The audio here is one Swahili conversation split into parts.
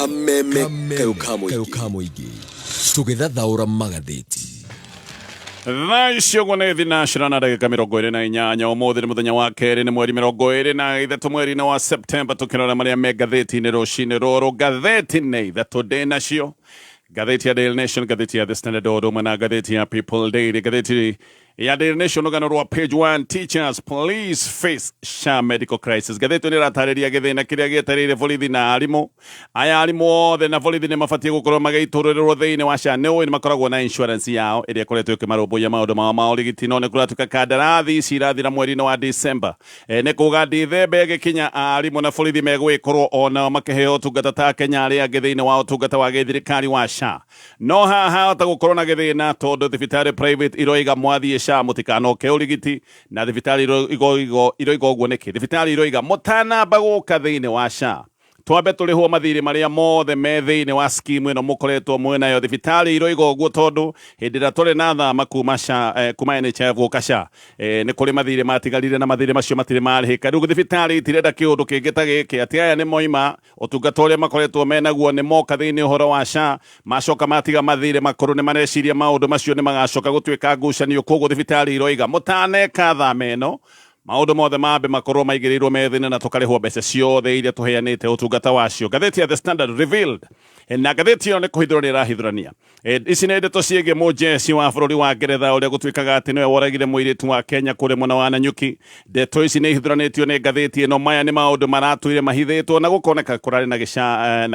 Kameme kayokamo igi tugethathaũra magathĩti Thacio gwanethi national na ndagĩka 28 ũmũthĩ nĩ mũthenya wa kerĩ nĩ mweri 23 mweri-inĩ wa September tũkĩrora marĩa me ngathĩti-inĩ rũcinĩ rũrũ ngathĩti-inĩ ithatũ ndĩ nacio ngathĩti ya Daily Nation, ngathĩti ya The Standard ũmwe na ngathĩti ya People Daily. Ngathĩti ya Daily Nation rũgano rwa page 1, teachers police face SHA medical crisis. Ngathĩti nĩ ratarĩria gĩthĩna kĩrĩa gĩetereire borithi na arimũ. Aya arimũ othe na borithi nĩ mabatie gũkorwo magĩitũrũrĩrwo thĩinĩ wa SHA. Nĩ makoragwo na insurance yao ĩrĩa ĩkoretwo ĩkĩmarũmbũiya maũndũ mao ma ũrigiti, no nĩ kũratuĩka kandarathi ici irathira mweri-inĩ wa December. Nĩ kuga Dithemba ĩgĩkinya arimũ na borithi megwĩkorwo ona makĩheo ũtungata ta Kenya arĩa angĩ thĩinĩ wa ũtungata wa gĩthirikari wa SHA. No haha hota gũkorwo na gĩthĩna tondũ thibitarĩ private iroiga mwathiĩ SHA mũtikanoke ũrigiti na thibitarĩ iroiga ũguo nĩkĩ. Thibitarĩ iroiga mũtanamba gũka thĩinĩ wa SHA twambe tũrĩhwo mathirĩ marĩa mothe me thĩinĩ wa scheme ĩno mũkoretwo mwĩnayo. Thibitarĩ iroiga ũguo tondũ hĩndĩ ĩrĩa tũrĩ na thama kuma SHA kuma NHIF gũka SHA nĩ kũrĩ mathirĩ matigarire na mathirĩ macio matirĩ marĩhĩka. Rĩu thibitarĩ itirenda kĩũndũ kĩngĩ ta gĩkĩ atĩ aya nĩ moima ũtungata ũrĩa makoretwo menaguo nĩ moka thĩinĩ ũhoro wa SHA macoka matiga mathirĩ makũrũ nĩ mareciria maũndũ macio nĩ magacoka gũtuĩka ngucanio. Koguo thibitarĩ iroiga mũtaneka thama ĩno maũndũ mothe mambe makorwo maigĩrĩirwo methĩinĩ na tũkarĩhwo mbeca ciothe iria tũheanĩte ũtungata wacio. Ngathĩti ya The Standard revealed na ngathĩti ĩyo nĩ kũhithũra nĩ ĩrahithũrania ici nĩ ndeto ciĩgiĩ mũjeci wa bũrũri wa Ngeretha ũrĩa gũtuĩkaga atĩ nĩwe woragire mũirĩtu wa Kenya kũrĩ mwena wa Nanyuki. Ndeto ici nĩ ihithũranĩtio nĩ ngathĩti ĩno. Maya nĩ maũndũ maratũire mahithĩtwo na gũkoneka kũrarĩ na gĩca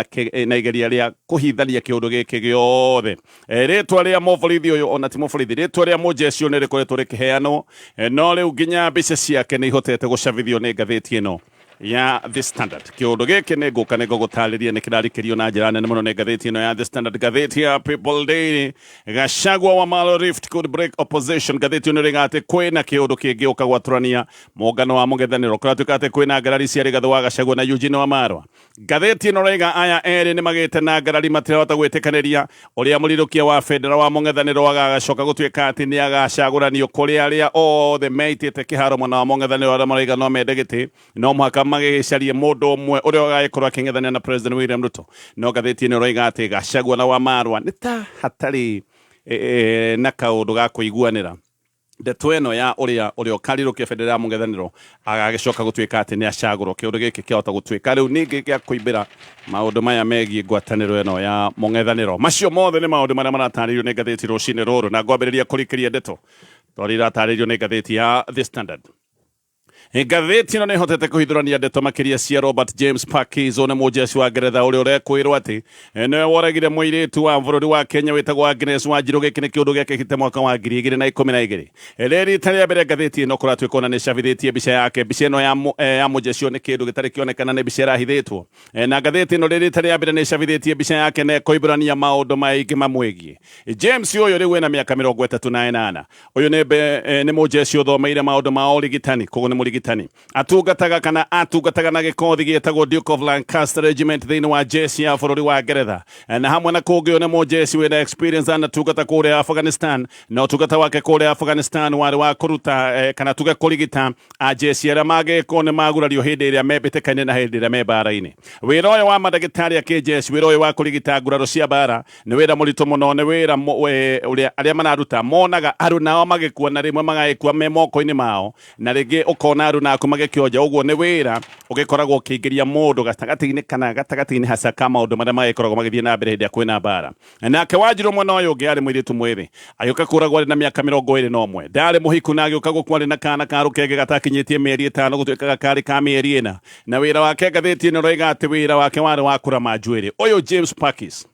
na igeria rĩa kũhithania kĩũndũ gĩkĩ gĩothe. Rĩtwa rĩa mũborithi ũyũ ona ti mũborithi, rĩtwa rĩa mũjeci ũyũ nĩ rĩkoretwo rĩkĩheanwo no rĩu nginya mbica ciake nĩ ihotete gũcabithio nĩ ngathĩti ĩno ya The Standard. Kĩũndũ gĩkĩ nĩ ngũka nĩ gũgũtarĩria nĩ kĩrarikĩrio na njĩra nene mũno nĩ ngathĩti ĩno ya The Standard. Ngathĩti ya People Daily, Gachagua wa Malo Rift could break opposition. Ngathĩti ĩno rĩga atĩ kwĩna kĩũndũ kĩngĩ ũka gwatũrania mũngano wa mũng'ethanĩro kũratuĩka atĩ kwĩna ngarari cia rĩgatho wa Gachagua na Eugene Wamalwa. Ngathĩti ĩno rĩga aya erĩ nĩ magĩte na ngarari matirahota gwĩtĩkanĩria ũrĩa mũrirũkia wa federal wa mũng'ethanĩro agacoka gũtuĩka atĩ nĩ agacagũranio kũrĩ arĩa othe meitĩte kĩharo mwena wa mũng'ethanĩro arĩa maraiga no mende gĩtĩ no mũhaka magĩcarie mũndũ ũmwe ũrĩa ũgagĩkorwo akĩng'ethania na President William Ruto. No ngathĩti ĩno roiga atĩ Gachagua na Wamalwa nĩ ta hatarĩ na kaũndũ ga kũiguanĩra. Ndeto ĩno ya ũrĩa ũkarirũkia federal ya mũng'ethanĩro agagĩcoka gũtuĩka atĩ nĩ acagũrwo. Kĩũndũ gĩkĩ kĩahota gũtuĩka rĩu ningĩ gĩa kũimbĩra maũndũ maya megiĩ ngwatanĩro ĩno ya mũng'ethanĩro. Macio mothe nĩ maũndũ marĩa maratarĩrio nĩ ngathĩti rũcinĩ rũrũ na ngwambĩrĩria kũrikĩria ndeto tondũ iratarĩrio nĩ ngathĩti ya The Standard. Ngathĩti ĩno nĩ ihotete kũhithũrania ndeto makĩria cia Robert James Parkes one mũjeci wa Ngeretha ũrĩa ũrekwĩrwo atĩ nĩwe woragire mũirĩtu wa bũrũri wa Kenya wĩtagwo Agnes Wanjiru. Gĩkĩ nĩ kĩũndũ gĩekĩkĩte mwaka wa 2012. Rĩrĩ rĩa mbere ngathĩti ĩno kũratuĩka ona nĩ ĩcabithĩtie mbica yake. Mbica ĩno ya mũjeci ũyũ nĩ kĩndũ gĩtarĩ kĩonekana, nĩ mbica ĩrahithĩtwo na ngathĩti ĩno rĩrĩ rĩa mbere nĩ ĩcabithĩtie mbica yake na ĩkoimbũrania maũndũ maingĩ mamwĩgiĩ. James ũyũ rĩu ena mĩaka 38. Ũyũ nĩ mũjeci ũthomeire maũndũ ma ũrigitani, koguo nĩ mũrigitani atungataga na gĩkothi gĩtagwo Duke of Lancaster Regiment thĩinĩ wa jeshi ya bũrũri wa Ngeretha na hamwe na kũngĩ nĩ mũjeci wĩna experience anatungata kũrĩa Afghanistan na ũtungata wake kũrĩa Afghanistan warĩ wa kũruta kana tuge kũrigita ajeshi arĩa magĩkorwo nĩ magurario hĩndĩ ĩrĩa mebĩtĩkaine na hĩndĩ ĩrĩa me mbara-inĩ. Wĩra ũyũ wa mandagĩtarĩ a kĩjeshi, wĩra ũyũ wa kũrigita nguraro cia mbara nĩ wĩra mũritũ mũno, nĩ wĩra ũrĩa arĩa manaruta monaga arũ nao magĩkua na rĩmwe magagĩkua me moko-inĩ mao na rĩngĩ ũkona arũ naku magĩkĩonja. Ũguo nĩ wĩra ũgĩkoragwo ũkĩingĩria mũndũ gatagatĩ-inĩ kana gatagatĩ-inĩ hasa ka maũndũ marĩa magĩkoragwo magĩthiĩ na mbere hĩndĩ ĩrĩa kwĩna mbara. Nake Wanjiru mwena ũyũ ũngĩ arĩ mũirĩtu mwĩthĩ agĩũka kũragwo arĩ na mĩaka 21. Ndarĩ mũhiku na agĩũka gũkua arĩ na kana ka rũkenge gatakinyĩtie mĩeri 5 gũtuĩkaga karĩ ka mĩeri 4 na wĩra wake ngathĩti ĩno roiga atĩ wĩra wake warĩ wa kũrama njuĩrĩ. Ũyũ James Parkes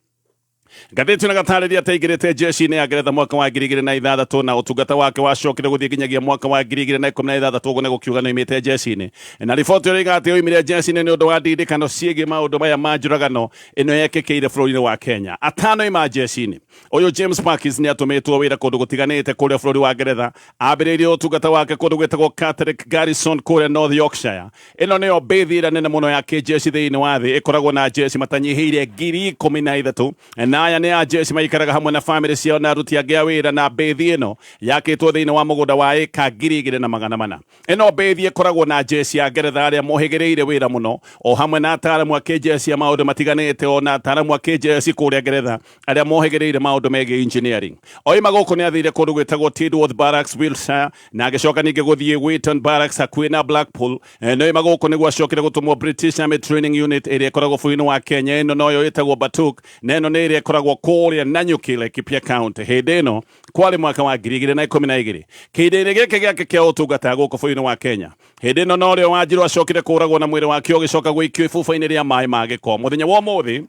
ngathĩti ĩno gatarĩria ataingĩrĩte jeshi-inĩ ya Ngeretha mwaka wa 2006 na ũtungata wake wacokire gũthiĩ nginyagia mwaka wa 2016. Ũguo nĩ gũkiuga nĩ oimĩte jeshi-inĩ na riboti ĩroiga atĩ oimire jeshi-inĩ nĩ ũndũ wa ndindĩkano ciĩgiĩ maũndũ maya ma njũragano ĩno yekĩkĩire bũrũri-inĩ wa Kenya. Atano ima jeshi-inĩ. Ũyũ James Parkes nĩ atũmĩtwo wĩra kũndũ gũtiganĩte kũrĩa bũrũri wa Ngeretha. Ambĩrĩirie ũtungata wake kũndũ gwĩtagwo Catholic Garrison kũrĩa North Yorkshire. Ĩno nĩyo base ĩrĩa nene mũno ya kĩjeshi thĩinĩ wa thĩ, ĩkoragwo na jeshi matanyihĩire 13,000 na na aya nĩ ajeci maikaraga hamwe na family ciao na aruti angĩ a wĩra na mbĩthi ĩno yakĩtwo thĩinĩ wa mũgũnda wa ĩka 2,400 ĩno mbĩthi ĩkoragwo na jeci ya Ngeretha arĩa mohĩgĩrĩire wĩra mũno o hamwe na ataaramu a kĩjeci ya maũndũ matiganĩte o na ataaramu a kĩjeci kũrĩa Ngeretha arĩa mohĩgĩrĩire maũndũ megiĩ engineering oima gũkũ nĩ athire kũndũ gwĩtagwo Tidworth Barracks Wiltshire na agĩcoka ningĩ gũthiĩ Wheaton Barracks hakuhĩ na Blackpool no oima gũkũ nĩguo acokire gũtũmwo British Army Training Unit ĩrĩa ĩkoragwo bũrũri-inĩ wa Kenya ĩno noyo ĩtagwo Batuk na ĩno nĩ ĩrĩa ĩkoragwo kũrĩa Nanyuki Laikipia County hĩndĩ ĩno kwarĩ mwaka wa 2012 kĩndĩ-inĩ gĩkĩ gĩake kĩa ũtungata gũkũ bũrũri-inĩ wa Kenya hĩndĩ ĩno no rĩo Wanjiru acokire kũragwo na mwĩrĩ wake ũgĩcoka gũikio ibuba-inĩ rĩa maĩ ma gĩko mũthenya wa ũmũthĩ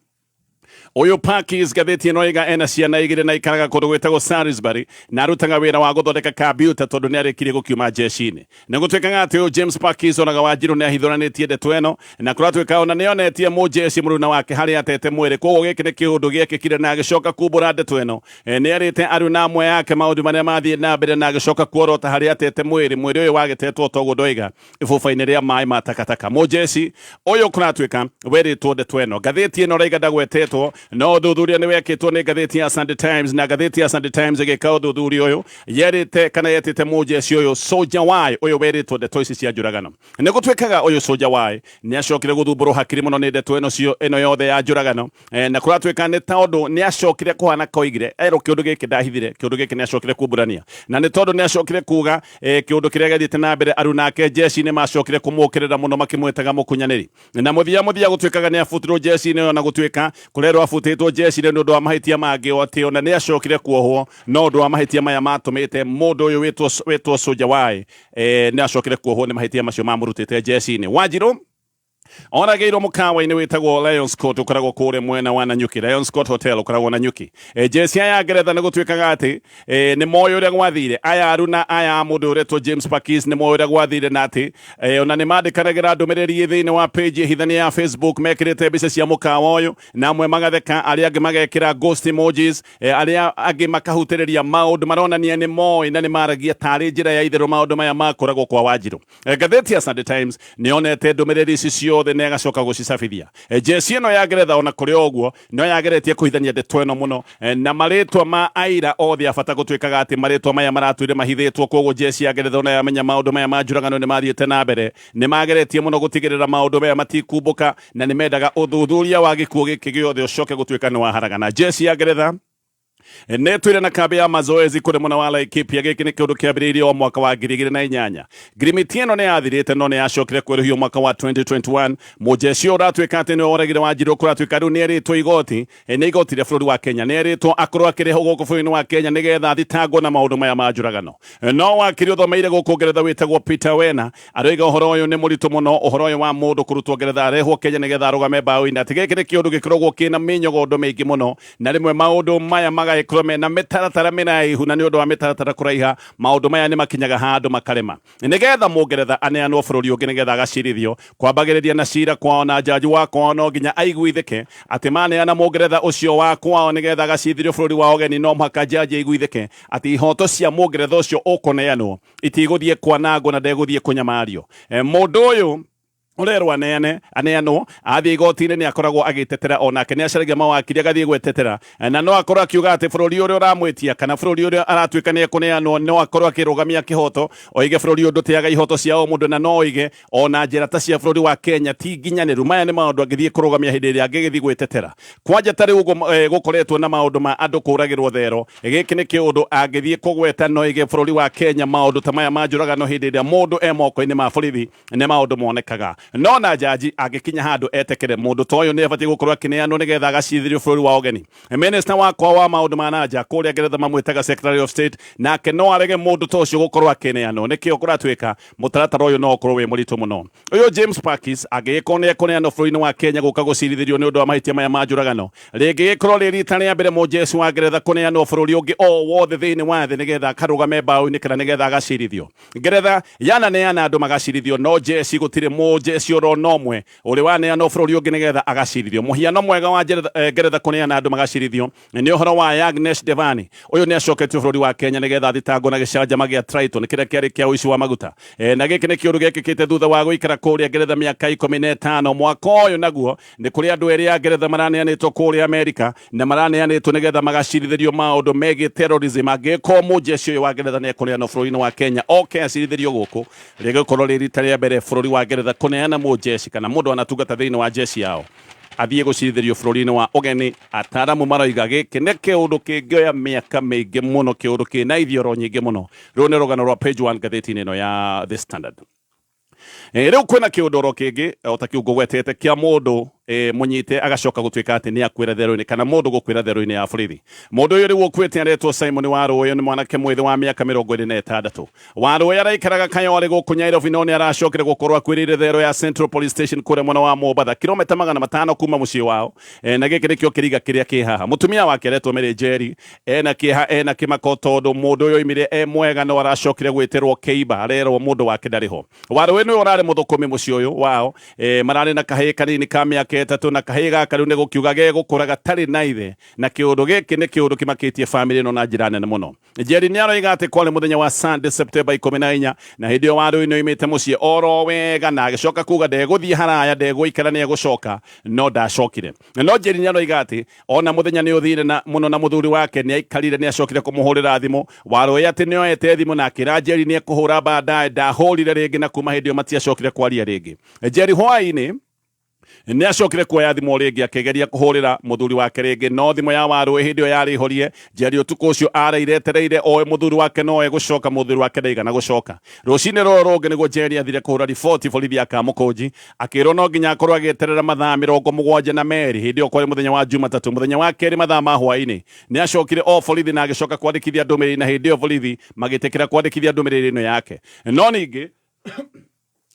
Uyu Parkis gatheti ĩno iga ena ciana igĩrĩ na ikaraga kũndũ gwĩtagwo Salisbury na arutaga wĩra wa gũthondeka kambiuta tondũ nĩ arĩkirie gũkiuma jeshi-inĩ na gũtuĩkaga atĩ James Parkis onaga Wanjiru nĩ ahithũranĩtie ndeto ĩno na kũratuĩka ona nĩ onetie mũjeshi mũruna wake harĩa atete mwĩrĩ koguo gĩkĩ nĩ kĩũndũ gĩekĩkire na agĩcoka kumbũra ndeto ĩno nĩ arĩte aruna amwe yake maũndũ marĩa mathiĩ na mbere na agĩcoka kuorota harĩa atete mwĩrĩ ũyũ wagĩtetwo toguo ndoiga ibuba-inĩ rĩa maĩ ma takataka mũjeshi ũyũ kũratuĩka werĩtwo ndeto ĩno ngathĩti ĩno raiga ndagwetetwo no thuthuria nĩ wekĩtwo nĩ ngathĩti ya Sunday Times na ngathĩti ya Sunday Times ĩgĩka ũthuthuria ũyũ yerĩte kana yetĩte mũjeshi ũyũ Soldier Y ũyũ werĩtwo ndeto ici cia njũragano nĩ gũtuĩkaga ũyũ Soldier Y nĩ acokire gũthumbũrwo hakiri mũno nĩ ndeto ĩno yothe ya njũragano na kũratuĩka nĩ tondũ nĩ acokire kũhana koigire erwo kĩũndũ gĩkĩ ndahithire kĩũndũ gĩkĩ nĩ acokire kumburania na nĩ tondũ nĩ acokire kuga kĩũndũ kĩrĩa gĩthiĩte na mbere aruna ake jeshi nĩ macokire kũmũkĩrĩra mũno makĩmwĩtaga mũkunyanĩri na mũthia gũtuĩkaga nĩ abutirwo jeshi-inĩ ona gũtuĩka kũrerwo abutĩtwo jeshi-inĩ nĩ ũndũ wa mahĩtia mangĩ o atĩ ona nĩ acokire kuohwo no ũndũ wa mahĩtia maya matũmĩte mũndũ ũyũ wĩtwo Soldier Y nĩ acokire kuohwo nĩ mahĩtia macio mamũrutĩte jeshi-inĩ Wanjiru onagĩirwo mũkawa-inĩ wĩtagwo Lions Court ũkoragwo kũrĩa mwena wa Nanyuki Lions Court Hotel ũkoragwo Nanyuki jeshi ya Ngeretha nĩ gũtuĩkaga atĩ nĩ moĩ ũrĩa gwathire aya aruna aya mũndũ ũretwo James Parkis nĩ moĩ ũrĩa gwathire na atĩ ona nĩ mandĩkanagĩra ndũmĩrĩri thĩinĩ wa page hithania ya Facebook mekĩrĩte mbica cia mũkawa ũyũ na amwe magatheka arĩa angĩ magekĩra ghost emojis arĩa angĩ makahutĩrĩria maũndũ maronania nĩ moĩ na nĩ maragia tarĩ njĩra ya itherũ maũndũ maya makoragwo kwa Wanjiru ngathĩti ya Sunday Times nĩ onete ndũmĩrĩri ici ciothe nĩ agacoka gũcicabithia jeshi ĩno ya Ngeretha ona kũrĩ ũguo no yageretie kũhithania ndeto ĩno mũno na marĩtwa ma aira othe abata gũtuĩkaga atĩ marĩtwa maya maratuire mahithĩtwo koguo jeshi ya Ngeretha ona yamenya maũndũ maya ma njũragano nĩ mathiĩte na mbere nĩ mageretie mũno gũtigĩrĩra maũndũ maya matikumbũka na nĩ mendaga ũthuthuria wa gĩkuũ gĩkĩ gĩothe ũcoke gũtuĩka nĩ waharagana jeshi ya Ngeretha netwire na kambi ya mazoezi kũrĩ mwena wa Laikipia gĩkĩ nĩ kĩũndũ kĩambĩrĩirie o mwaka wa 2008 ngirimiti ĩno nĩ yathirĩte no nĩ yacokire kwĩrũhio mwaka wa 2021 mũjeshi ũyũ ũratuĩka atĩ nĩ woragire Wanjiru kũratuĩka rĩu nĩ erĩtwo igoti nĩ igoti rĩa bũrũri wa Kenya nĩ erĩtwo akorwo akĩrĩho gũkũ bũrũri-inĩ wa Kenya nĩgetha thitangwo na maũndũ maya ma njũragano no wakiri ũthomeire gũkũ Ngeretha wĩtagwo Peter Wena aroiga ũhoro ũyũ nĩ mũritũ mũno ũhoro ũyũ wa mũndũ kũrutwo Ngeretha arehwo Kenya nĩgetha arũgame mbaũ-inĩ atĩ gĩkĩ nĩ kĩũndũ gĩkoragwo kĩna mĩnyogondo mĩingĩ mũno na rĩmwe maũndũ maya magagĩkorwo mena mĩtaratara mĩraihu na nĩ ũndũ wa mĩtaratara kũraiha maũndũ maya nĩ makinyaga handũ makarema nĩgetha mũngeretha aneanwo bũrũri ũngĩ nĩgetha agacirithio kwambagĩrĩria na cira kwao na jaji wa kwao no nginya aiguithĩke atĩ maneana mũngeretha ũcio wa kwao nĩgetha agacirithio bũrũri wa ũgeni no mũhaka jaji aiguithĩke atĩ ihoto cia mũngeretha ũcio ũkũneanwo itigũthiĩ kwanangwo na ndegũthiĩ kũnyamario mũndũ ũyũ urerwa aneanwo athiĩ igoti-inĩ nĩ akoragwo agĩtetera onake nĩ acaragia mawakiri agathiĩ gwetetera na no akorwo akiuga atĩ bũrũri ũrĩa ũramwĩtia kana bũrũri ũrĩa aratuĩka nĩ ekũneanwo no akorwo akĩrũgamia kĩhoto oige bũrũri ũyũ ndũteaga ihoto cia o mũndũ na no oige ona njĩra ta cia bũrũri wa Kenya ti nginyanĩru maya nĩ maũndũ angĩthiĩ kũrũgamia hĩndĩ ĩrĩa angĩgĩthiĩ gwĩtetera kwanja tarĩ ũguo gũkoretwo na maũndũ ma andũ kũragĩrwo thero gĩkĩ nĩ kĩũndũ angĩthiĩ kũgweta no oige bũrũri wa Kenya maũndũ ta maya ma njũragano hĩndĩ ĩrĩa mũndũ e moko-inĩ ma borithi nĩ maũndũ monekaga no na jaji agĩkinya handũ etekere mũndũ ta ũyũ nĩ abatiĩ gũkorwo akĩneanwo nĩgetha agacirithio bũrũri wa ũgeni minister wakwa wa maũndũ ma nanja kũrĩa Ngeretha mamwĩtaga Secretary of State nake no arege mũndũ ta ũcio gũkorwo akĩneanwo nĩkĩo kũratuĩka mũtaratara ũyũ no ũkorwo wĩ mũritũ mũno ũyũ James Parkis agĩgĩkorwo nĩ ekũneanwo bũrũri-inĩ wa Kenya gũka gũcirithĩrio nĩ ũndũ wa mahĩtia maya ma njũragano rĩngĩgĩkorwo rĩ rita rĩa mbere mũjeshi wa Ngeretha kũneanwo bũrũri ũngĩ o wothe thĩinĩ wa thĩ nĩgetha akarũgame mbaũ-inĩ kana nĩgetha agacirithio Ngeretha yananeana andũ magacirithio no jeshi gũtirĩ mujeci oro nomwe uri waneana bururi ungi nigetha agacirithio muhiano mwega wa Ngeretha kuneana andu magacirithio ni uhoro wa Agnes Devani uyu ni acoketio bururi wa Kenya nigetha thitango na gicanjama gia Triton kiria kiari kia uici wa maguta na giki ni kiuru gekikite thutha wa guikara kuria Ngeretha miaka 15 mwaka uyu naguo ni kuri andu eri a Ngeretha maraneanitwo kuria Amerika na maraneanitwo nigetha magacirithirio maundu megi terrorism angiko mujeci uyu wa Ngeretha ni kuneana bururi wa Kenya acirithirio guku rigikorwo rita ria mbere bururi wa Ngeretha kuneana mujeci kana mundu anatungata thiini wa jeci yao athie gucirithirio bururi-ini wa ugeni ataramu maroiga giki ni kiundu kingioya miaka mingi muno kiundu kina ithioro nyingi muno riu ni rugano rwa page 1 gatheti-ini ino ya The Standard riu kwina kiundu ro kingi otakiugo gwetete kia mundu munyite agacoka gutwika ati ni akwira thero-ini kana mundu gukwira thero-ini ya borithi mundu uyu riu ukwite aretwo Simon Waru uyu ni mwanake mwithi wa miaka 26 Waru uyu araikaraga Kayole guku Nairobi no ni aracokire gukorwo akwirire thero ya Central Police Station kuria mwena wa Mombasa kilomita 500 kuma mucii wao na giki nikio kiriga kiria ki haha mutumia wake aretwo Mary Njeri na kiha na kimako tondu mundu uyu imire mwega no aracokire gwitirwo Keiba arerwo mundu wake ndariho Waru uyu ni urari muthukumi mucii uyu wao marari na kahii kanini ka miaka etatu na kahii gaka riu ni gukiuga ge gukura gatari na ithe na kiundu giki ni kiundu kimakitie family ino na njira nene muno Njeri ni aroiga ati kwari muthenya wa Sunday September 14 na hindi yo Waru ino imite mucii oro wega na agicoka kuga ndeguthie haraya ndegwikara ni egucoka no ndacokire no Njeri ni aroiga ati ona muthenya ni uthire na muno na muthuri wake ni aikarire ni acokire kumuhurira thimu Waru uyu ati nioete thimu na akira Njeri ni ekuhura baadaye ndahurire ringi na kuma hindi yo matiacokire kwaria ringi Njeri hwaini ni acokire kuoya thimu ringi akigeria kuhurira muthuri wake ringi no thimu ya Waru hindi yo yari horie Njeri utuku ucio arairetereire oe muthuri wake no egucoka muthuri wake ndaigana gucoka rucini roro rungi niguo Njeri athire kuhura riboti borithi akamukunji akirwo no nginya akorwo agieterera mathaa 72 hindi yo kwari muthenya wa Jumatatu muthenya wa keri mathaa ma hwaini ni acokire o borithi na agicoka kwandikithia ndumiriri na hindi yo borithi magitikira kwandikithia ndumiriri ino yake no ningi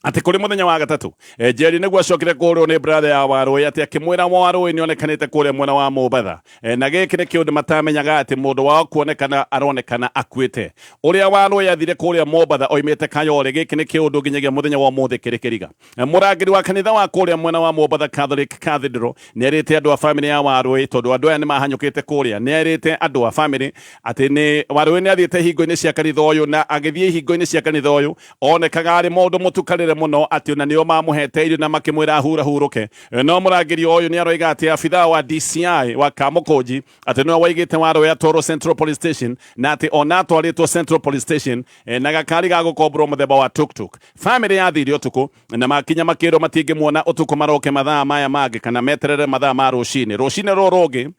ati kuri muthenya wa gatatu Njeri niguo acokire kuhurwo ni brother ya Waru ati akimwira Waru ni onekanite kuria mwena wa Mombasa na giki ni kiundu matamenyaga ati mundu wao kuonekana aronekana akuite uria Waru yathire kuria Mombasa oimite Kayole giki ni kiundu nginyagia muthenya wa muthe kirikiriga murangiri wa kanitha wa kuria mwena wa Mombasa Catholic Cathedral ni erite andu a family ya Waru tondu andu aya ni mahanyukite kuria ni erite andu a family ati ni Waru ni athiite hingo-ini cia kanitha uyu na agithie hingo-ini cia kanitha uyu onekaga ari mundu mutukanire muno ati ona nio mamuhete irio na makimwira huruke no murangiri uyu ni aroiga ati afitha wa DCI wa Kamukunji ati no waigite Waru ya Toro Central Police Station na ati ona twaritwo Central Police Station na gakari ga gukombro muthemba wa tuktuk family ya thiri utuku na makinya makiro matingi muona utuku maroke mathaa maya mage kana meterere mathaa ma rucini roroge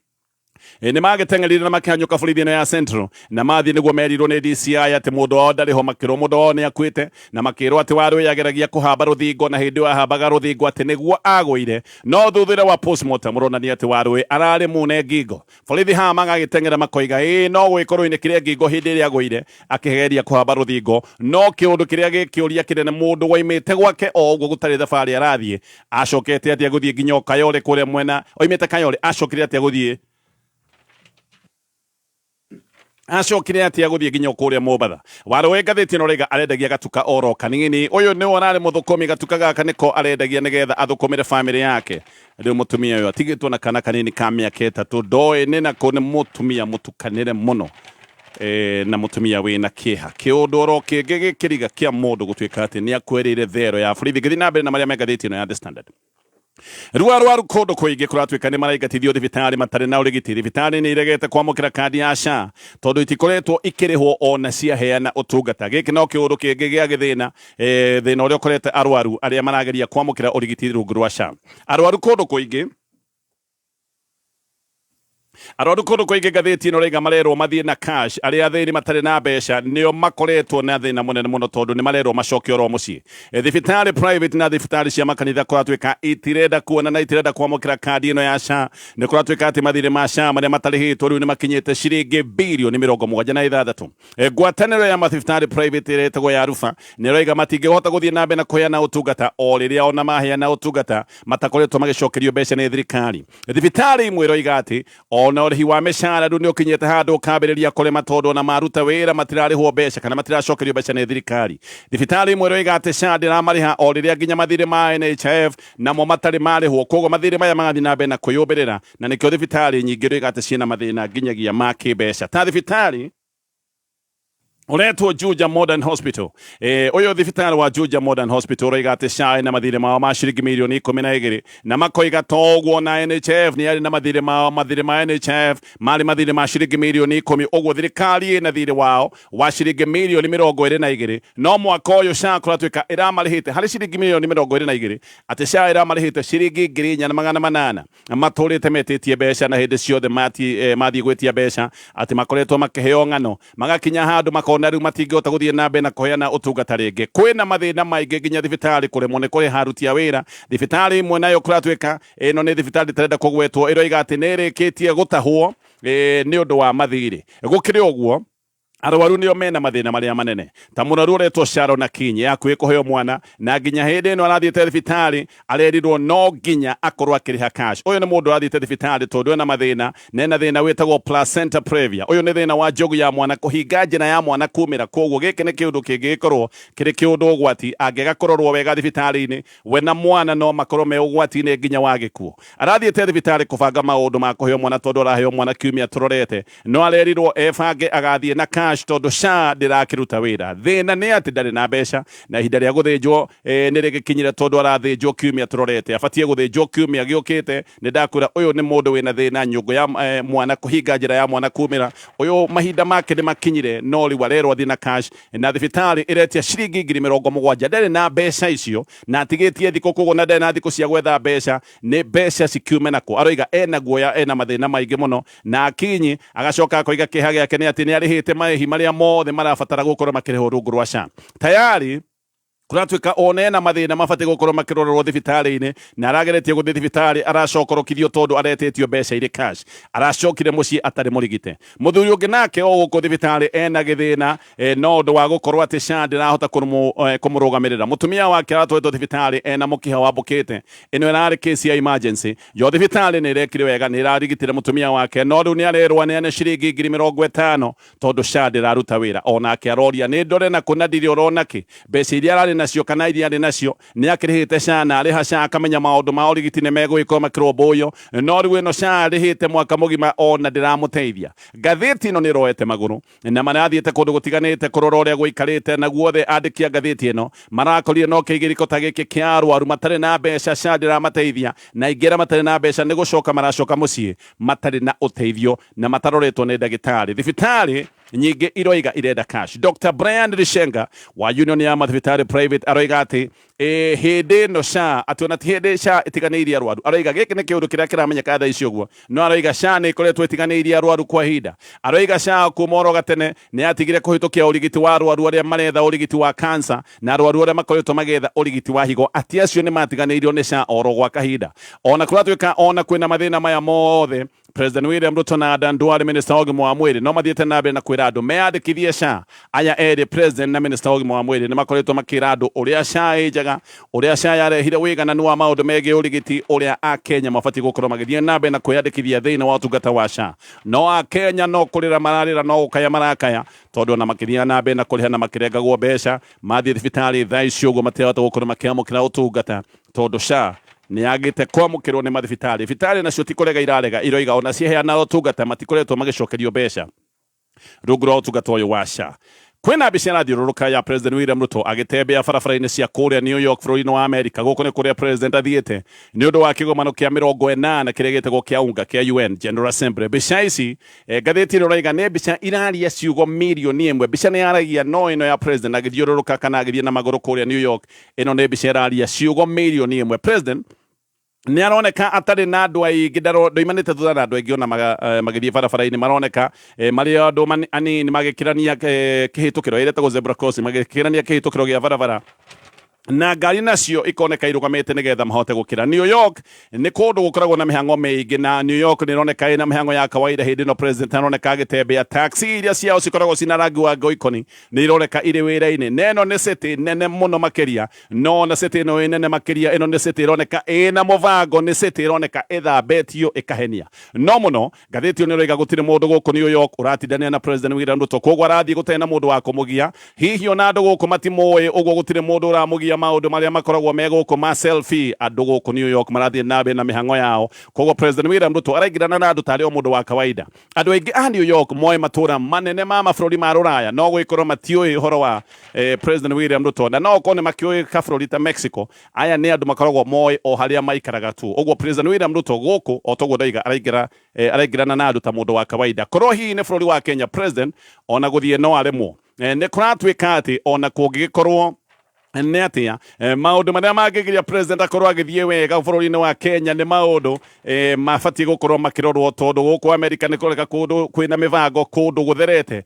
ni magitengerire na makihanyuka borithi ino ya Central na mathi niguo merirwo ni DCI ati mundu wao ndariho makirwo mundu wao ni akuite na makirwo ati Waru yageragia kuhamba ruthingo na hindi ahambaga ruthingo ati niguo agwire no thuthira wa postmortem ronania ati Waru arari mune ngingo borithi ha magagitengera makoiga no gwikorwo ni kiria ngingo hindi ria agwire akigeria kuhamba ruthingo no kiundu kiria gikiuria kinene mundu waimite gwake o uguo gutari thabari arathie acokete ati aguthie nginya Kayole kuria mwena oimite Kayole acokire ati aguthie acokire ati aguthie nginya kuria Mombasa Waru ngatheti no rega arendagia gatuka oro kanini uyu ni wonare muthukumi gatuka gaka niko arendagia nigetha athukumire family yake riu mutumia uyu atigitwo na kana kanini ka miaka 3 ndoe ni na kone mutumia mutukanire muno na mutumia wina kiha kiundu oro kingi gikiriga kia mundu gutwika ati ni akwerire thero ya borithi githi na mbere na maria megatheti no ya The Standard Ruaru kundu kuingi kuratwika ni maraigatithio thibitari matari na urigiti thibitari ni iregete kwamukira kandi ya SHA tondu itikoretwo ikirihwo ona cia heana utungata giki no kiundu kingi gia githina thina uria ukorete arwaru aria marageria kwamukira urigiti rungu rwa SHA arwaru kundu kuingi Arwaru kundu kuingi gatheti ino rega marerwo mathie na cash aria thiri matari na mbeca nio makoretwo na thina munene muno tondu ni marerwo macokio ro mucii thibitari private na thibitari cia makanitha kuratwika itirenda kuona na itirenda kwamukira kandi ino ya SHA ni kuratwika ati mathire ma SHA maria matarihitwo riu ni makinyite ciringi bilioni 76 ngwataniro ya mathibitari private iretagwo ya Rufa ni rega matingihota guthie na mbere na kuheana utungata o riria ona maheana utungata matakoretwo magicokerio mbeca ni thirikari thibitari imwe roiga ati ona ũrĩhi wa mĩcara rĩu nĩ ũkinyĩte handũ ũkambĩrĩria kũrema tondũ ona maruta wĩra matirarĩhwo mbeca kana matiracokerio mbeca nĩ thirikari. Thibitarĩ imwe roiga atĩ SHA ndĩramarĩha o rĩrĩa nginya mathirĩ ma NHIF namo matarĩ marĩhwo, koguo mathirĩ maya magathiĩ na mbere na kwĩyũmbĩrĩra, na nĩkĩo thibitarĩ nyingĩ roiga atĩ ciĩna mathĩna nginyagia ma kĩmbeca. Ta thibitarĩ uretwo Juja Modern Hospital. Uyo thibitarĩ wa Juja Modern Hospital roiga atĩ SHA na mathirĩ mao ma ciringi mirioni 12 na makoiga toguo na NHIF nĩ arĩ na mathirĩ ma NHIF marĩ mathirĩ ma ciringi mirioni 10. Ũguo thirikari ĩna thirĩ wao wa ciringi mirioni 22, no mwaka ũyũ SHA kũratuĩka ĩramarĩhĩte harĩ ciringi mirioni 22 atĩ SHA ĩramarĩhĩte ciringi 4,800. Matũrĩte metĩtie mbeca na hĩndĩ ciothe mathiĩ gwĩtia mbeca atĩ makoretwo makĩheo ng'ano magakinya handũ makona rĩu matingĩhota gũthiĩ na mbere na kũheana ũtungata rĩngĩ. Kwĩna mathĩna maingĩ nginya thibitarĩ kũremwo nĩ kũrĩha aruti a wĩra. Thibitarĩ imwe nayo kũratuĩka ĩno nĩ thibitarĩ ĩtarenda kũgwetwo ĩroiga atĩ nĩ ĩrĩkĩtie gũtahwo nĩ ũndũ wa mathirĩ. Gũkĩrĩ ũguo arwaru nĩo mena mathĩna marĩa manene, ta mũrwaru ũretwo Sharon Akinyi yakuĩ kũheo mwana na nginya hĩndĩ ĩno arathiĩte thibitarĩ arerirwo no nginya akorwo akĩrĩha cash. Ũyũ nĩ mũndũ arathiĩte thibitarĩ tondũ ena mathĩna na ena thĩna wĩtagwo placenta previa. Ũyũ nĩ thĩna wa njogu ya mwana kũhinga njĩra ya mwana kumĩra, koguo gĩkĩ nĩ kĩũndũ kĩngĩkorwo kĩrĩ kĩũndũ ũgwati angĩaga kũrorwo wega thibitarĩ-inĩ, we na mwana no makorwo me ũgwati-inĩ nginya wa gĩkuũ. Arathiĩte thibitarĩ kũbanga maũndũ ma kũheo mwana tondũ araheo mwana kiumia tũrorete, no arerirwo ebange agathiĩ na cash tondũ SHA ndĩrakĩruta wĩra. Thĩna nĩ atĩ ndarĩ na mbeca na ihinda rĩa gũthĩnjwo nĩ rĩgĩkinyire tondũ arathĩnjwo kiumia tũrorete. Abatiĩ gũthĩnjwo kiumia gĩũkĩte. Nĩ ndakwĩra ũyũ nĩ mũndũ wĩna thĩna nyũngũ ya mwana kũhinga njĩra ya mwana kumĩra. Ũyũ mahinda make nĩ makinyire no rĩu arerwo athiĩ na cash na thibitarĩ ĩretia ciringi 70,000. Ndarĩ na mbeca icio na atigĩtie thikũ, koguo na ndarĩ na thikũ cia gwetha mbeca, nĩ mbeca cikiume nako. Aroiga ena guoya, ena mathĩna maingĩ mũno, na Akinyi agacoka akoiga kĩeha gĩake nĩ atĩ nĩ arĩhĩte marĩhi marĩa mothe marabatara gũkorwo makĩrĩhwo rungu rwa SHA. Tayari kuratuĩka one na mathĩna mabatiĩ gũkorwo makĩrorerwo thibitarĩ-inĩ na arageretie gũthiĩ thibitarĩ aracokorokithio tondũ aretĩtio mbeca irĩ cash. Aracokire mũciĩ atarĩ mũrigite. Mũthuri ũngĩ nake o gũkũ thibitarĩ ena gĩthĩna no ũndũ wa gũkorwo atĩ SHA ndĩrahota kũmũrũgamĩrĩra. Mũtumia wake aratwarĩtwo thibitarĩ ena mũkiha wambũkĩte. Ĩno ĩrarĩ case ya emergency. Yo thibitarĩ nĩ ĩrekire wega, nĩ ĩrarigitire mũtumia wake, no rĩu nĩ arerwo aneane ciringi 50,000 tondũ SHA ndĩraruta wĩra. Onake aroria nĩ ndore na kũna ndirĩ ũrona kĩ mbeca iria ararĩ nacio kana iria arĩ nacio nĩ akĩrĩhĩte SHA na arĩha SHA akamenya maũndũ ma ũrigiti nĩ megũgĩkorwo makĩrũmbũiyo, no rĩu ĩno SHA arĩhĩte mwaka mũgima ona ndĩramũteithia. Ngathĩti ĩno nĩ ĩroete magũrũ na marathiĩte kũndũ gũtiganĩte kũrora ũrĩa gũikarĩte, na guothe andĩki a ngathĩti ĩno marakorire no kĩgirĩko ta gĩkĩ kĩa arwaru matarĩ na mbeca, SHA ndĩramateithia, na ingĩra matarĩ na mbeca nĩ gũcoka maracoka mũciĩ matarĩ na ũteithio na mataroretwo nĩ ndagĩtarĩ. Thibitarĩ nyingĩ iroiga irenda cash. Dr. Brian Rishenga wa Union ya mathibitarĩ private aroiga atĩ hĩndĩ ĩno SHA atĩ ona ti hĩndĩ SHA ĩtiganĩirie arwaru. Aroiga gĩkĩ nĩ kĩũndũ kĩrĩa kĩramenyeka thaa ici ũguo, no aroiga SHA nĩ ĩkoretwo ĩtiganĩirie arwaru kwa ihinda. Aroiga SHA kuma oro gatene nĩ yatigire kũhĩtũkia ũrigiti wa arwaru arĩa maretha ũrigiti wa cancer na arwaru arĩa makoretwo magĩetha ũrigiti wa higo, atĩ acio nĩ matiganĩirio nĩ SHA oro gwa kahinda. Ona kũratuĩka ona kwĩna mathĩna maya mothe, President William Ruto na Adan Duale minister wa ũgima wa mwĩrĩ no mathiĩte na mbere na kwĩra andũ meyandĩkithie SHA. Aya erĩ president na minister wa ũgima wa mwĩrĩ nĩ makoretwo makĩra andũ ũrĩa SHA ĩ njega, ũrĩa SHA yarehire wĩigananu wa maũndũ megiĩ ũrigiti, ũrĩa Akenya mabatiĩ gũkorwo magĩthiĩ na mbere na kwĩyandĩkithia thĩinĩ wa ũtungata wa SHA. No Akenya no kũrĩra mararĩra, no gũkaya marakaya tondũ ona makĩthiĩ na mbere na kũrĩha na makĩrengagwo mbeca, mathiĩ thibitarĩ thaa ici ũguo matihota gũkorwo makĩamũkĩra ũtungata tondũ SHA nĩ yagĩte kwamũkĩrwo nĩ mathibitarĩ. Thibitarĩ nacio tikorega irarega, iroiga ona ciheana ũtungata matikoretwo magĩcokerio mbeca rungu rwa ũtungata ũyũ wa SHA. Kwĩna mbica irathiũrũrũka ya President William Ruto agĩtembea barabara-inĩ cia kũrĩa New York bũrũri-inĩ wa Amerika. Gũkũ nĩ kũrĩa president athiĩte nĩ ũndũ wa kĩgomano kĩa 80 kĩrĩa gĩtagwo kĩa UNGA kĩa UN General Assembly. Mbica ici ngathĩti ĩno ĩroiga nĩ mbica iraria ciugo mirioni 1. Mbica nĩ yaragia no ĩno ya president agĩthiũrũrũka kana agĩthiĩ na magũrũ kũrĩa New York. Ĩno nĩ mbica iraria ciugo mirioni 1. President nĩ aroneka atarĩ na andũ aingĩ, ndoimanĩte thutha na andũ aingĩ ona magĩthiĩ barabara-inĩ, maroneka marĩ andũ anini magĩkĩrania kĩhĩtũkĩro ĩretagwo zebra crossing, magĩkĩrania kĩhĩtũkĩro gĩa barabara na ngari nacio ikoneka irugamite nigetha mahote gukira. New York ni kundu gukoragwo na mihango miingi, na New York ni roneka ina mihango ya kawaida. Hindi no president aroneka agitembea, taxi iria ciao cikoragwo cina rangi wa ngoikoni ni ironeka iri wira-ini. Neno ni city nene muno makiria, no na city no nene makiria. Ino ni city ironeka ina muvango, ni city ironeka ithambetio ikahenia no muno. Ngathĩti ni roiga gutire mundu guku New York uratindania na president William Ruto, koguo arathii gutena mundu wa kumugia. Hihi ona andu guku matimoi uguo gutire mundu uramugia maundu maria makoragwo me guku ma selfie. Andu guku New York marathii nabe na mihango yao, koguo president William Ruto araigirana na andu tari o mundu wa kawaida. Andu aingi a New York moe matura manene ma mabũrũri ma rũraya no gwikorwo matioi horo wa president William Ruto, na no kone makioi kabũrũri ta Mexico. Aya ni andu makoragwo moe o haria maikaraga tu. Uguo president William Ruto guku o toguo ndaiga araigirana na andu ta mundu wa kawaida. Korwo hihi ni bũrũri wa Kenya, president ona guthie no aremwo. Ni kuratwika ati ona kũngĩgĩkorwo nä atä maundu maria mangigiria president akorwo agithie wega bũrũri-inĩ wa Kenya nĩ maundu mabatiĩ gũkorwo makĩrorwo, tondu gũkũ Amerika nĩ kũreka kũndũ kwĩna mĩvango, kũndũ gũtherete,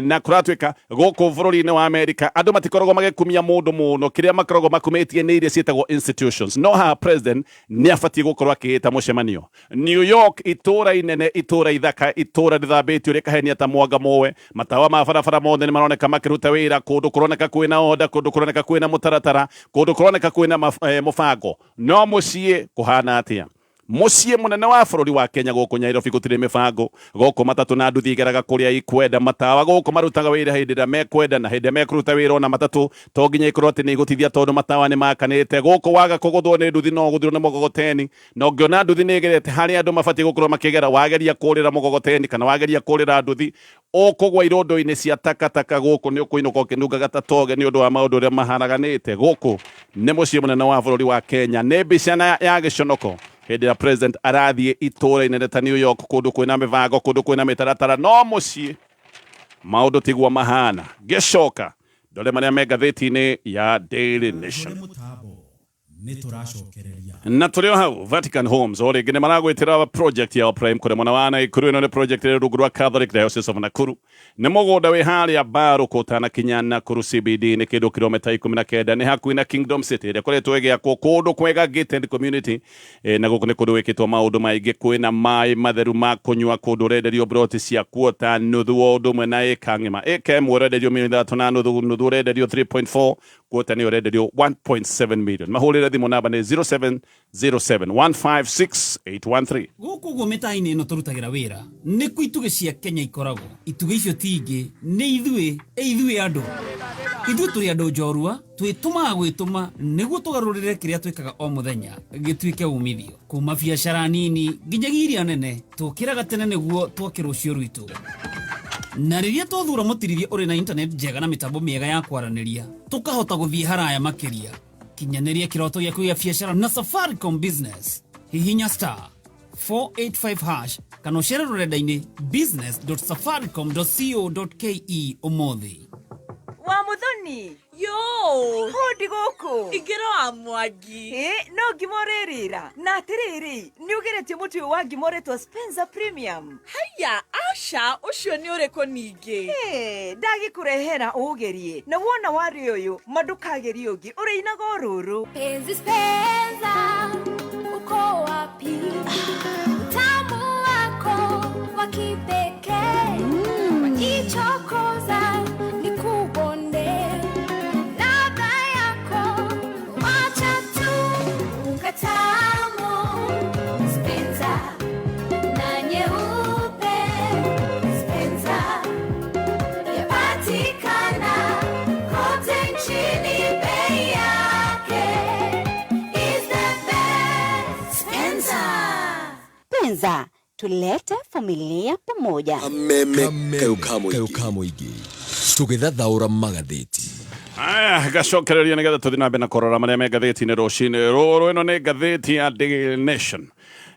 na kũratuĩka gũkũ bũrũri-inĩ wa Amerika andũ matikoragwo magĩkumia mũndũ mũno. Kĩrĩa makoragwo makumĩtie nĩ iria ciĩtagwo institutions, no haha president nĩ abatiĩ gũkorwo akĩĩta mũcemanio. New York itũra inene, itũra ithaka, itũra rĩthambĩtio rĩkahenia ta mwanga mowe. Matawa ma barabara mothe nĩ maroneka makĩruta wĩra, kũndũ kũroneka kwĩna order, kũndũ kũroneka kwĩna mutaratara, kundu kuroneka kwina mubango. No muciĩ kuhana atia? Muciĩ munene wa bũrũri wa Kenya gũkũ Nairobi gũtirĩ mĩbango. Gũkũ matatũ na nduthi igeraga kũrĩa ikwenda. Matawa gũkũ marutaga wĩra hĩndĩ ĩrĩa mekwenda, na hĩndĩ ĩrĩa mekũruta wĩra ona matatũ to nginya ikorwo atĩ nĩ igũtithia, tondu matawa nĩ makanĩte. Gũkũ waga kũgũthwo nĩ nduthi no gũthirwo nĩ mũgogoteni, na ũngĩona nduthi nĩ ĩgerete harĩa andũ mabatiĩ gũkorwo makĩgera, wageria kũrĩra mũgogoteni kana wageria kũrĩra nduthi ũkũgwa irũndũ-inĩ cia takataka. Gũkũ nĩ ũkũinũka ũkĩnungaga ta toge nĩ ũndũ wa maũndũ ũrĩa mahanaganĩte. Gũkũ nĩ mũciĩ mũnene wa bũrũri wa Kenya. Nĩ mbica ya gĩconoko hĩndĩ ĩrĩa president arathiĩ itũra inene ta New York, kũndũ kwĩna mĩvango, kũndũ kwĩna mĩtaratara. No mũciĩ maũndũ tiguo mahana. Ngĩcoka ndore marĩa me ngathĩti-inĩ ya Daily Nation. Na tũrĩ o hau Vatican Homes o rĩngĩ nĩ maragwĩtĩra project ya Prime kũrĩ mwena wa Naikuru. Ĩno nĩ project ĩrĩ rungu rwa Catholic Diocese of Nakuru. Nĩ mũgũnda wĩ harĩa Mbarũkũ ũtanakinya Nakuru CBD, nĩ kĩndũ kilomita 19, nĩ hakuhĩ na Kingdom City ĩrĩa ĩkoretwo ĩgĩakwo kũndũ kwega gated community. Na gũkũ nĩ kũndũ gwĩkĩtwo maũndũ maingĩ. Kwĩna maĩ matheru ma kũnyua, kũndũ ũrenderio broti cia kuota nuthu o ũndũ ũmwe na ĩka ng'ima. Ĩka ĩmwe ũrenderio mirioni 3 na nuthu, nuthu ũrenderio 3.4, kuota nĩ ũrenderio 1.7 million. Mahũrĩre thimũ namba nĩ 0707156813. Gũkũ guo mĩtaha-inĩ ĩno tũrutagĩra wĩra nĩkuo itugĩ cia Kenya ikoragwo. Itugĩ icio tingĩ nĩ ithuĩ andũ. Ithuĩ tũrĩ andũ njorua, twĩtũmaga gwĩtũma nĩguo tũgarũrĩre kĩrĩa twĩkaga o mũthenya gĩtuĩke umithio. Kuma biacara nini nginyagia iria nene, tũkĩraga tene nĩguo twoke rũciũ rwitũ. Na rĩrĩa twathura mũtirithia ũrĩ na internet njega na mĩtambo mĩega ya kwaranĩria, tũkahota gũthiĩ haraya makĩria. Kinyanĩria kĩroto gĩaku gĩa biacara na Safaricom Business. Hihinya *485# kana ũcere rũrenda-inĩ business.safaricom.co.ke ũmũthĩ. Wa Muthoni. Yo! Hodi gũkũ. Ingĩra wa Mwangi. No ngimorĩrĩra. Na atĩrĩrĩ, nĩ ũgeretie mũtĩ wa ngimoretwo Spencer Premium. Haya, aca, ũcio nĩ ũrĩkũ ningĩ? Ndagĩkũrehera ũgerie. Na wona warĩ ũyũ, mandũkagerie ũngĩ. Ũrĩinaga ũrũrũ. Penzi Spencer, uko wapi? Utamu wako wa kipekee. Wakichokoza ni kubonde. Ladha yako, wacha tu ukatamu. Spencer, na nyeupe. Spencer, yapatikana kote nchini. Bei yake is the best. Spencer. Spencer, tulete familia pamoja. Kameme kayukamo igi tũgĩthathaũra magathĩti. Aya, gacokereria nĩgetha tũthiĩ na mbere na kũrora marĩa me ngathĩti-inĩ rũcinĩ rũrũ. Ĩno nĩ ngathĩti ya Daily Nation.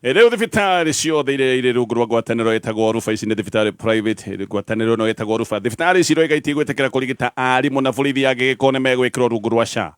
Rĩu thibitarĩ ciothe iria irĩ rungu rwa ngwatanĩro ĩtagwo Rufa, ici nĩ thibitarĩ private, ngwatanĩro ĩno ĩtagwo Rufa. Thibitarĩ ici roiga itigwĩtĩkĩra kũrigita arimũ na borithi angĩgĩkorwo nĩ megwĩkĩrwo rungu rwa SHA.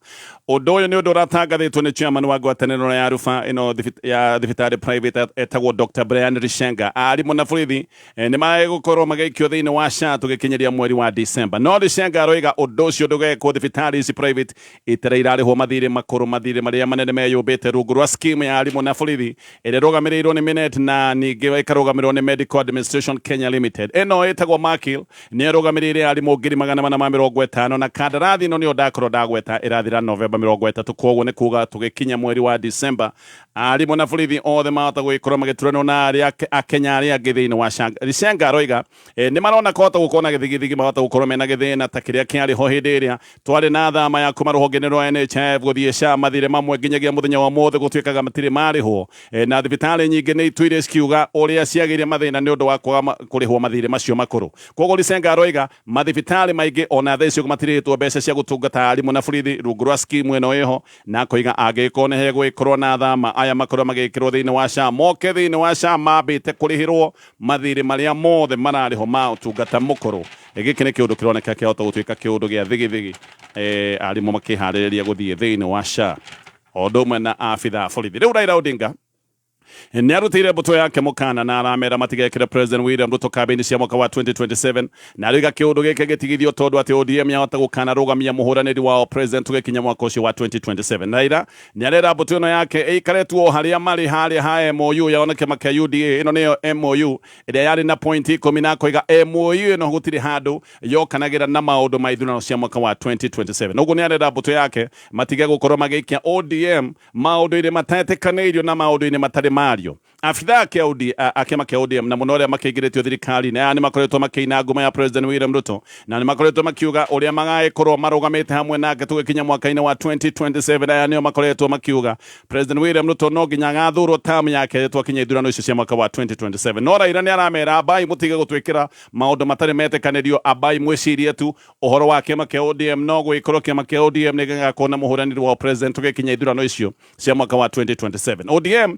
Ũndũ ũyũ nĩ ũndũ ũratangathĩtwo nĩ chairman wa ngwatanĩro ya Rufa ĩno ya thibitarĩ private ĩtagwo Dr. Brian Rishenga. Arimũ na borithi nĩ magũkorwo magĩikio thĩinĩ wa SHA tũgĩkinyeria mweri wa December. No Rishenga aroiga ũndũ ũcio ndũgekwo thibitarĩ ici private itĩra irarĩhwo mathirĩ makũrũ, mathirĩ marĩa manene meyũmbĩte rungu rwa scheme ya arimũ na borithi ĩrĩa ĩrũgamĩrĩirwo nĩ Minet na ningĩ ĩkarũgamĩrĩrwo nĩ Medical Administration Kenya Limited. Ĩno ĩtagwo Makil nĩ ĩrũgamĩrĩire arimũ 450 na kandarathi ĩno nĩyo ndakorwo ndagweta ĩrathira November 30. Koguo nĩ kuga tũgĩkinya mweri wa December arimũ na borithi othe mahota gwĩkorwo magĩturanwo na arĩa akenya arĩa angĩ thĩinĩ wa SHA. Rishenga aroiga nĩ marona kũhota gũkorwo na gĩthigithigi, mahota gũkorwo mena gĩthĩna ta kĩrĩa kĩarĩho hĩndĩ ĩrĩa twarĩ na thama ya kuma rũhonge-inĩ rwa NHIF gũthiĩ SHA, mathirĩ mamwe nginyagia mũthenya wa ũmũthĩ gũtuĩkaga matirĩ marĩhwo, na thibitarĩ nyingĩ nĩ ituire cikiuga ũrĩa ciagĩire mathĩna nĩ ũndũ wa kwaga kũrĩhwo mathirĩ macio makũrũ. Koguo Rishenga aroiga mathibitarĩ maingĩ ona thaa icio matirĩhĩtwo mbeca cia gũtungata arimũ na borithi rungu rwa skimu ĩno ĩho, na akoiga angĩkorwo nĩ hegwĩkorwo na thama aya makorwo magĩkĩrwo thĩinĩ wa SHA moke thĩinĩ wa SHA mambĩte kũrĩhĩrwo mathirĩ marĩa mothe mararĩho ma ũtungata mũkũrũ. Gĩkĩ nĩ kĩũndũ kĩroneka kĩahota gũtuĩka kĩũndũ gĩa thigithigi, arimũ makĩharĩrĩria gũthiĩ thĩinĩ wa SHA o ũndũ ũmwe na abithaa borithi. Rĩu Raila Odinga nĩ arutĩire mbũtũ yake mũkana na aramera matigekĩre President William Ruto kambĩini cia mwaka wa 2027, na rĩu kĩũndũ gĩkĩ gĩtigithio tondũ atĩ ODM yahota gũkana rũgamia mũhũranĩri wao president tũgĩkinya mwaka ũcio wa 2027. Raila nĩ arera mbũtũ ĩno yake ĩikaretwo harĩa marĩ harĩa ha MOU ya kĩama kĩa UDA. Ĩno nĩyo MOU ĩrĩa yarĩ na point 10 na akoiga MOU ĩno gũtirĩ handũ yokanagĩra na maũndũ ma ithurano cia mwaka wa 2027. Ũguo nĩ arera mbũtũ yake matige gũkorwo magĩikia ODM maũndũ-inĩ matetĩkanĩirio na maũndũ-inĩ matarĩ mario. Afithaa a kĩama kĩa ODM na mũno arĩa makĩingĩrĩtio thirikari-inĩ aya nĩ makoretwo makĩina ngoma ya President William Ruto, na nĩ makoretwo makiuga ũrĩa magagĩkorwo marũgamĩte hamwe nake tũgĩkinya mwaka-inĩ wa 2027. Aya nĩo makoretwo makiuga President William Ruto no nginya agathurwo tamu yake twakinya ithurano icio cia mwaka wa 2027. No Raila nĩ aramera ambai mũtige gũtwĩkĩra maũndũ matarĩ metĩkanĩrio, ambai mwĩcirie tu ũhoro wa kĩama kĩa ODM no gwĩkorwo kĩama kĩa ODM nĩ gĩgakorwo na mũhũranĩri wa president tũgĩkinya ithurano icio cia mwaka wa 2027. ODM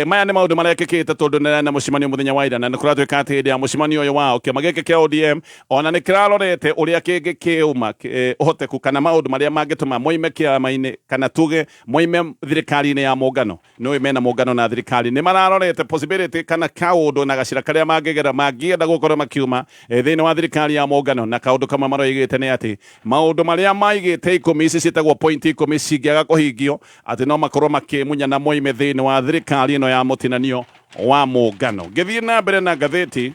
maya nĩ maũndũ marekĩkĩte tondũ nĩ na mũcemanio mũthenya wa ira, na nĩ kũratuĩka atĩ hĩndĩ ya mũcemanio ũyũ wao kĩama gĩkĩ kĩa ODM ona nĩ kĩrarorete ũrĩa kĩngĩkĩuma ũhoteku kana maũndũ marĩa mangĩtũma moime kĩama-inĩ kana tuge moime thirikari-inĩ ya mũngano. Nĩwe mena mũngano na thirikari nĩ mararorete possibility kana kaũndũ na gacira karĩa mangĩgera mangĩenda gũkorwo makiuma thĩinĩ wa thirikari ya mũngano, na kaũndũ kamwe maroigĩte nĩ atĩ maũndũ marĩa maigĩte 10 ici ciĩtagwo point 10 cingĩaga kũhingio atĩ no makorwo makĩmunya na moime thĩinĩ wa thirikari ĩno ya mũtinanio wa mũngano. Ngĩthiĩ na mbere na ngathĩti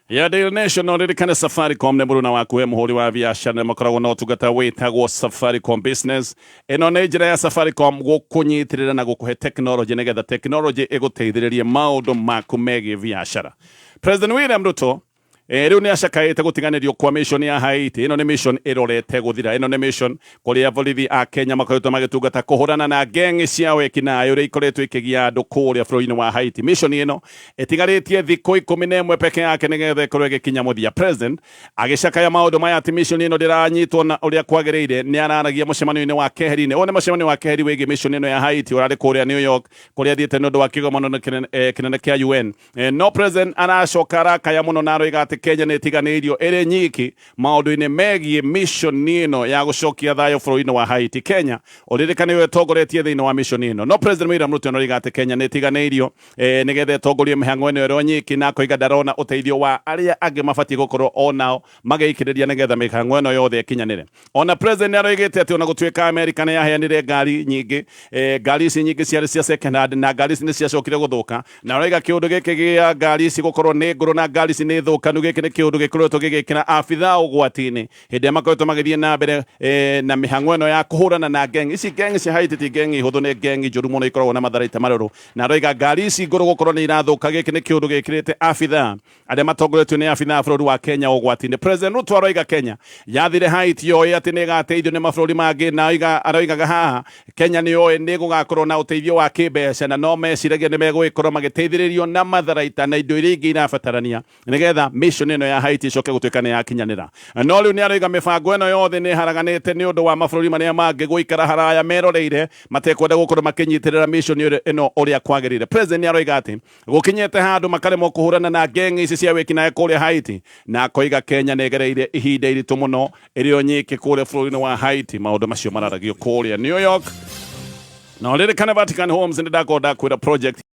ya Daily Nation ririkane Safaricom nĩ mũruna waku we mũhũri wa biacara makoragwo na ũtungata wĩtagwo Safaricom Business. Ĩno nĩ njĩra ya Safaricom gũkũnyitĩrĩra na gũkũhe tekinoronjĩ nĩgetha tekinoronjĩ ĩgũteithĩrĩrie maũndũ maku megiĩ biacara. President William Ruto rĩu nĩ acakaĩte gũtiganĩrio kwa mission ya Haiti. Ĩno nĩ mission ĩrorete gũthira. Ĩno nĩ mission kũrĩa borithi a Kenya makoretwo magĩtungata kũhũrana na ngeng'i cia wekinaĩ ũrĩa ikoretwo ikĩgia andũ kũrĩa bũrũri-inĩ wa Haiti. Mission ĩno ĩtigarĩtie thikũ 11 peke yake nĩgetha ĩkorwo ĩgĩkinya mũthia. President agĩcakaya maũndũ maya atĩ mission ĩno ndĩranyitwo na ũrĩa kwagĩrĩire. Nĩ araragia mũcemanio-inĩ wa Keheri-inĩ. Ũyũ nĩ mũcemanio wa Keheri wĩgiĩ mission ĩno ya Haiti ũrarĩ kũrĩa New York kũrĩa athiĩte nĩ ũndũ wa kĩgomano kĩnene kĩa UN. No president aracoka arakaya mũno na aroiga atĩ Kenya nĩ ĩtiganĩirio ĩrĩ nyiki maũndũ-inĩ megiĩ mission ĩno ya gũcokia thayũ bũrũri-inĩ wa Haiti. Kenya ũririkane we tongoretie thĩinĩ wa mission ĩno. No President William Ruto nĩoiga atĩ Kenya nĩ ĩtiganĩirio nĩgetha ĩtongorie mĩhang'o ĩno ĩrĩ nyiki, na akoiga ndarona ũteithio wa arĩa angĩ mabatiĩ gũkorwo onao magĩikĩrĩria nĩgetha mĩhang'o ĩno yothe ĩkinyanĩre. Ona President nĩaroigĩte atĩ ona gũtuĩka Amerika nĩ yaheanire ngari nyingĩ, ngari ici nyingĩ ciarĩ cia second hand na ngari ici nĩ ciacokire gũthũka, na aroiga kĩũndũ gĩkĩ gĩa ngari ici gũkorwo nĩ ngũrũ na ngari ici nĩ thũkanu gĩkĩ nĩ kĩũndũ gĩkoretwo gĩgĩkĩra abithaa ũgwati-inĩ hĩndĩ ĩrĩa makoretwo magĩthiĩ na mbere na mĩhang'o ĩno ya kũhũrana na ngeng'i ici. Ngeng'i cia Haiti ti ngeng'i hũthũ, nĩ ngeng'i njũru mũno ikoragwo na matharaita marũrũ, na aroiga ngari ici ngũrũ gũkorwo nĩ irathũka gĩkĩ nĩ kĩũndũ gĩkĩrĩte abithaa arĩa matongoretio nĩ abithaa bũrũri wa Kenya ũgwati-inĩ. President Ruto aroiga Kenya yathire Haiti yoĩ atĩ nĩ ĩgateithio nĩ mabũrũri mangĩ, na aroigaga haha Kenya nĩ yoĩ nĩ gũgakorwo na ũteithio wa kĩmbeca, na no meciragia nĩ megũgĩkorwo magĩteithĩrĩrio na matharaita na indo iria ingĩ irabatarania nĩgetha mission ino ya Haiti icoke gutuika ni yakinyanira no riu ni aroiga mibango ino yothe ni haraganite ni undu wa mabũrũri maria mangĩ guikara haraya meroreire matekwenda gukorwo makinyitirira mission ino uria kwagirire. President ni aroiga ati gukinyete handu makaremwo kuhurana na ngeng'i ici cia wikinae kuria Haiti na koiga Kenya negereire ihinda iritu muno irio nyiki kuria bũrũri-inĩ wa Haiti. Maundu macio mararagio kuria New York. Na rĩrĩ kana Vatican Homes nĩ ndakorwo ndakwĩra project